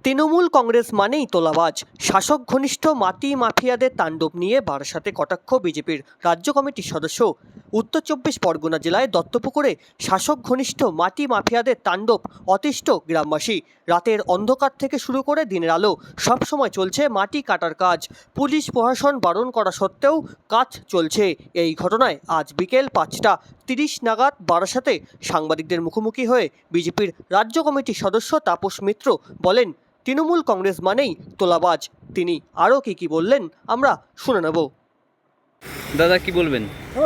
তৃণমূল কংগ্রেস মানেই তোলাবাজ। শাসক ঘনিষ্ঠ মাটি মাফিয়াদের তাণ্ডব নিয়ে বারাসাতে কটাক্ষ বিজেপির রাজ্য কমিটির সদস্য। উত্তর 24 পরগনা জেলায় দত্তপুকুরে শাসক ঘনিষ্ঠ মাটি মাফিয়াদের তাণ্ডব অতিষ্ঠ গ্রামবাসী। রাতের অন্ধকার থেকে শুরু করে দিনের আলো সবসময় চলছে মাটি কাটার কাজ। পুলিশ প্রশাসন বারণ করা সত্ত্বেও কাজ চলছে। এই ঘটনায় আজ বিকেল 5টা 30 নাগাদ বারাসাতে সাংবাদিকদের মুখোমুখি হয়ে বিজেপির রাজ্য কমিটির সদস্য তাপস মিত্র বলেন, তৃণমূল কংগ্রেস মানেই তোলাবাজ। তিনি আরও কি বললেন আমরা শুনে নেব। দাদা কি বলবেন?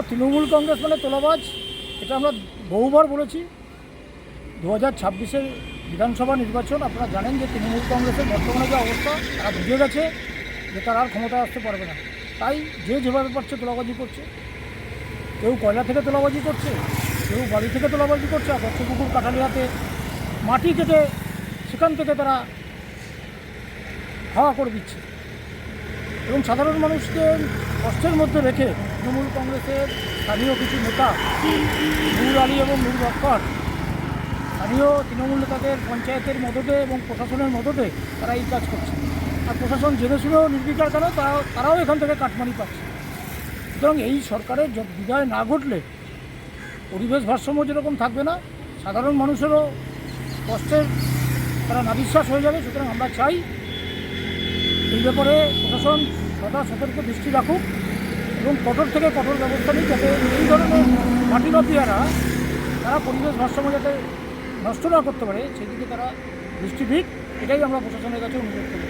তৃণমূল কংগ্রেস মানে তোলাবাজ, এটা আমরা বহুবার বলেছি। 2026-এর বিধানসভা নির্বাচন আপনারা জানেন যে তৃণমূল কংগ্রেসের বর্তমানে যে অবস্থা, তারা বুঝে গেছে যে তারা আর ক্ষমতায় আসতে পারবে না। তাই যে যেভাবে পারছে তোলাবাজি করছে। কেউ কয়লা থেকে তোলাবাজি করছে, কেউ বাড়ি থেকে তোলাবাজি করছে, আর দত্তপুকুর কাঠালিয়াতে মাটি কেটে সেখান থেকে তারা হাওয়া করে দিচ্ছে এবং সাধারণ মানুষকে কষ্টের মধ্যে রেখে তৃণমূল কংগ্রেসের স্থানীয় কিছু নেতা নূর আলী এবং নূর রক্ষণ, স্থানীয় তৃণমূল নেতাদের পঞ্চায়েতের মদতে এবং প্রশাসনের মদতে তারা এই কাজ করছে। আর প্রশাসন জেনে শুনেও নির্বিকার কেন, তারাও এখান থেকে কাটমানি পাচ্ছে। সুতরাং এই সরকারের বিদায় না ঘটলে পরিবেশ ভারসাম্য যেরকম থাকবে না, সাধারণ মানুষেরও কষ্টের তারা নাবিশ্বাস হয়ে যাবে। সুতরাং আমরা চাই এই ব্যাপারে প্রশাসন সদা সতর্ক দৃষ্টি রাখুক এবং কঠোর থেকে কঠোর ব্যবস্থা নিক, যাতে এই ধরনের মাটি মাফিয়ারা তারা পরিবেশ ভারসাম্য যাতে নষ্ট না করতে পারে সেদিকে তারা দৃষ্টি দিক। এটাই আমরা প্রশাসনের কাছে অনুরোধ করি।